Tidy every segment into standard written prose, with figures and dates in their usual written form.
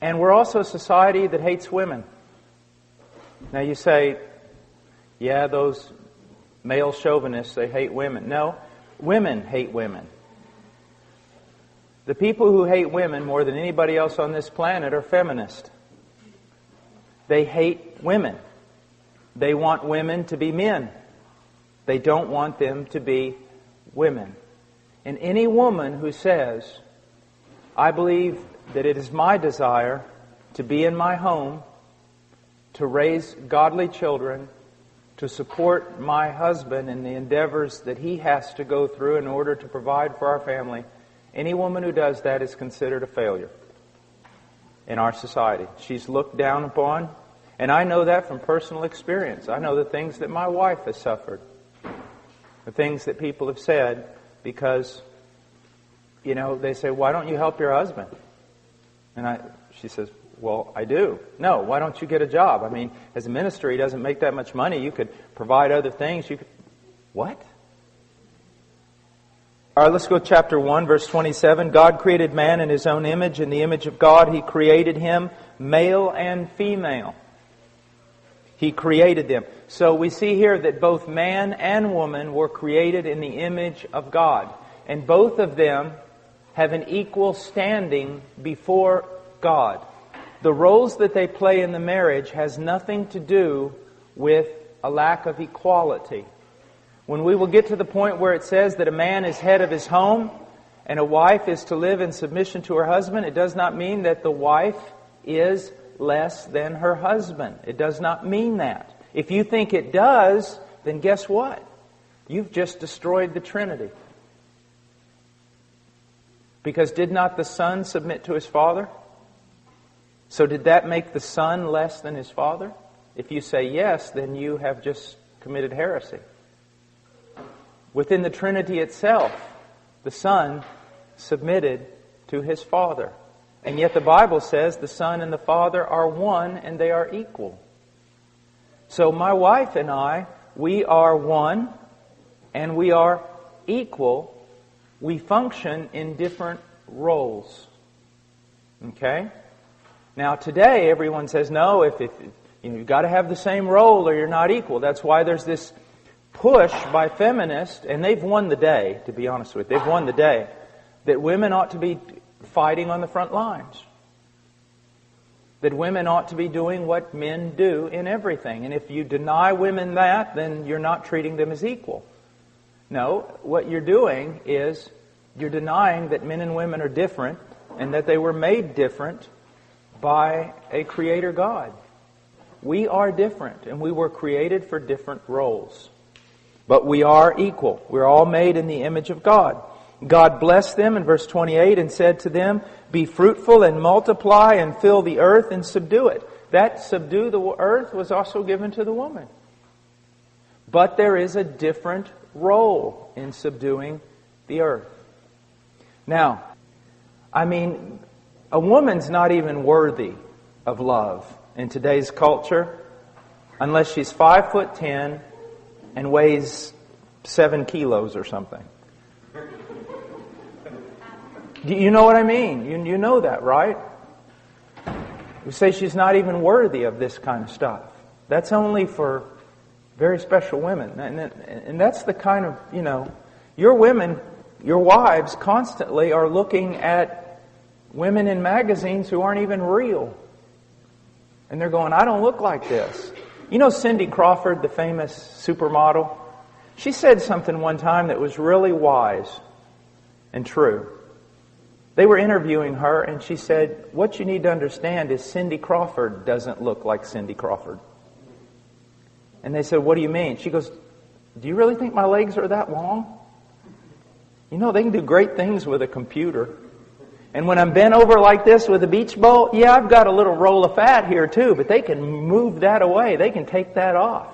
And we're also a society that hates women. Now you say, yeah, those male chauvinists, they hate women. No, women hate women. The people who hate women more than anybody else on this planet are feminists. They hate women. They want women to be men. They don't want them to be women. And any woman who says, I believe that it is my desire to be in my home, to raise godly children, to support my husband in the endeavors that he has to go through in order to provide for our family, any woman who does that is considered a failure in our society. She's looked down upon, and I know that from personal experience. I know the things that my wife has suffered, the things that people have said, because, they say, why don't you help your husband? And she says, well, I do. No, why don't you get a job? I mean, as a minister, he doesn't make that much money. You could provide other things. What? All right, let's go to chapter 1, verse 27. God created man in His own image. In the image of God, He created him, male and female. He created them. So we see here that both man and woman were created in the image of God. And both of them have an equal standing before God. The roles that they play in the marriage has nothing to do with a lack of equality. When we will get to the point where it says that a man is head of his home and a wife is to live in submission to her husband, it does not mean that the wife is less than her husband. It does not mean that. If you think it does, then guess what? You've just destroyed the Trinity. Because did not the Son submit to His Father? So did that make the Son less than His Father? If you say yes, then you have just committed heresy. Within the Trinity itself, the Son submitted to His Father. And yet the Bible says the Son and the Father are one and they are equal. So my wife and I, we are one and we are equal. We function in different roles. Okay? Now today everyone says, no, if you've got to have the same role or you're not equal. That's why there's this push by feminists, and they've won the day, to be honest with you. They've won the day, that women ought to be fighting on the front lines. That women ought to be doing what men do in everything. And if you deny women that, then you're not treating them as equal. No, what you're doing is you're denying that men and women are different and that they were made different by a Creator God. We are different and we were created for different roles. But we are equal. We're all made in the image of God. God blessed them in verse 28 and said to them, be fruitful and multiply and fill the earth and subdue it. That subdue the earth was also given to the woman. But there is a different role in subduing the earth. Now, a woman's not even worthy of love in today's culture unless she's 5'10" and weighs 7 kilos or something. You know what I mean? You know that, right? We say she's not even worthy of this kind of stuff. That's only for very special women. And that's the kind of, your women, your wives constantly are looking at women in magazines who aren't even real. And they're going, I don't look like this. You know Cindy Crawford, the famous supermodel? She said something one time that was really wise and true. They were interviewing her and she said, what you need to understand is Cindy Crawford doesn't look like Cindy Crawford. And they said, what do you mean? She goes, do you really think my legs are that long? They can do great things with a computer. And when I'm bent over like this with a beach ball, yeah, I've got a little roll of fat here too, but they can move that away. They can take that off.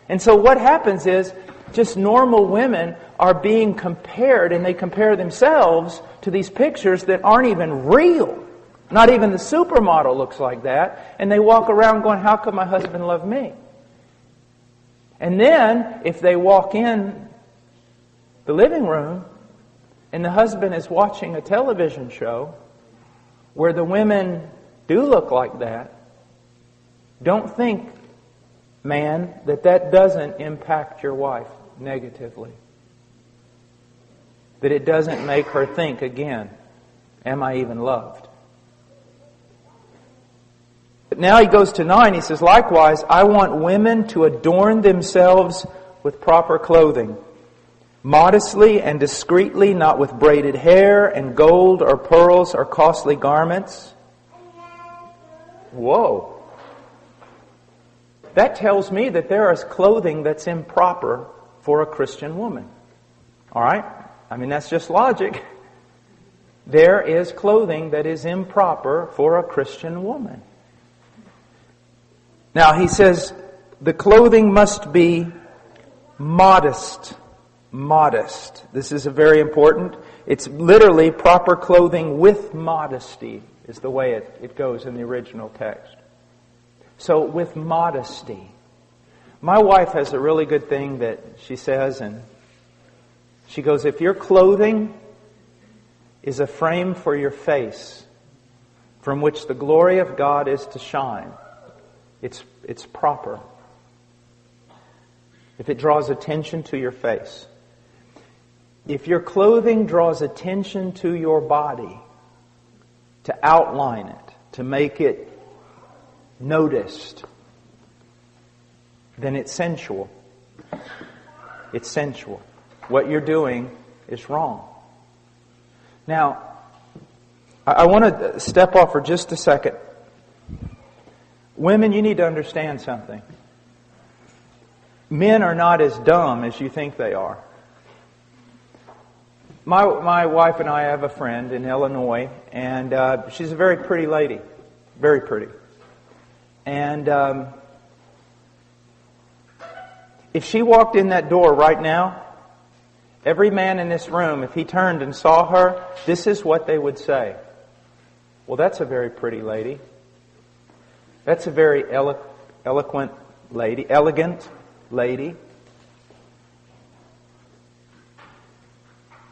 And so what happens is just normal women are being compared, and they compare themselves to these pictures that aren't even real. Not even the supermodel looks like that. And they walk around going, how could my husband love me? And then, if they walk in the living room and the husband is watching a television show where the women do look like that, don't think, man, that doesn't impact your wife negatively. That it doesn't make her think again, am I even loved? But now he goes to 9, he says, likewise, I want women to adorn themselves with proper clothing, modestly and discreetly, not with braided hair and gold or pearls or costly garments. Whoa. That tells me that there is clothing that's improper for a Christian woman. All right? I mean, that's just logic. There is clothing that is improper for a Christian woman. Now, he says, the clothing must be modest. Modest. This is very important. It's literally proper clothing with modesty is the way it goes in the original text. So, with modesty. My wife has a really good thing that she says, and she goes, if your clothing is a frame for your face, from which the glory of God is to shine, it's proper. If it draws attention to your face. If your clothing draws attention to your body, to outline it, to make it noticed, then it's sensual. It's sensual. What you're doing is wrong. Now, I want to step off for just a second. Women, you need to understand something. Men are not as dumb as you think they are. My wife and I have a friend in Illinois, and she's a very pretty lady. Very pretty. And if she walked in that door right now, every man in this room, if he turned and saw her, this is what they would say. Well, that's a very pretty lady. That's a very elegant lady.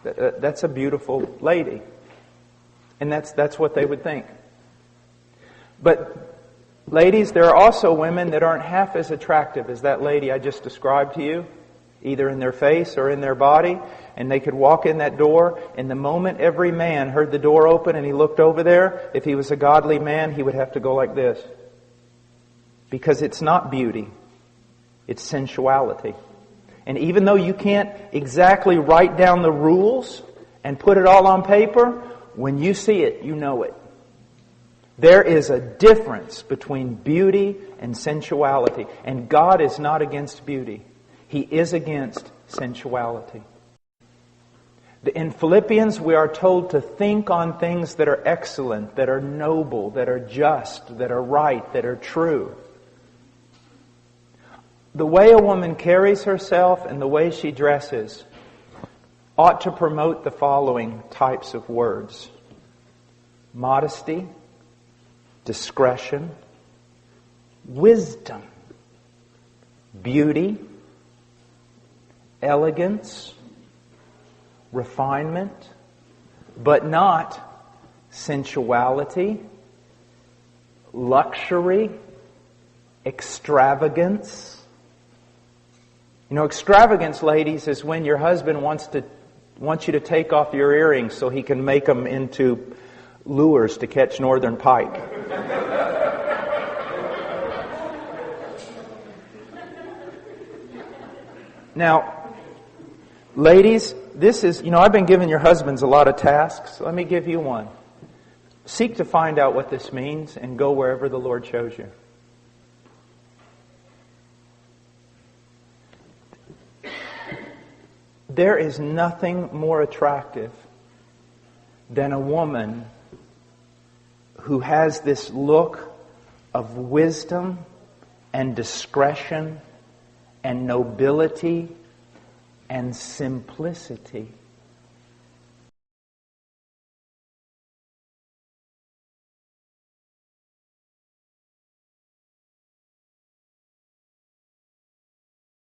That's a beautiful lady. And that's what they would think. But ladies, there are also women that aren't half as attractive as that lady I just described to you, either in their face or in their body, and they could walk in that door, and the moment every man heard the door open and he looked over there, if he was a godly man, he would have to go like this. Because it's not beauty, it's sensuality. And even though you can't exactly write down the rules and put it all on paper, when you see it, you know it. There is a difference between beauty and sensuality. And God is not against beauty. He is against sensuality. In Philippians, we are told to think on things that are excellent, that are noble, that are just, that are right, that are true. The way a woman carries herself and the way she dresses ought to promote the following types of words: modesty, discretion, wisdom, beauty, elegance, refinement, but not sensuality, luxury, extravagance. You know, extravagance, ladies, is when your husband wants you to take off your earrings so he can make them into lures to catch northern pike. Now, ladies, this is, I've been giving your husbands a lot of tasks. Let me give you one. Seek to find out what this means and go wherever the Lord shows you. There is nothing more attractive than a woman who has this look of wisdom and discretion and nobility and simplicity.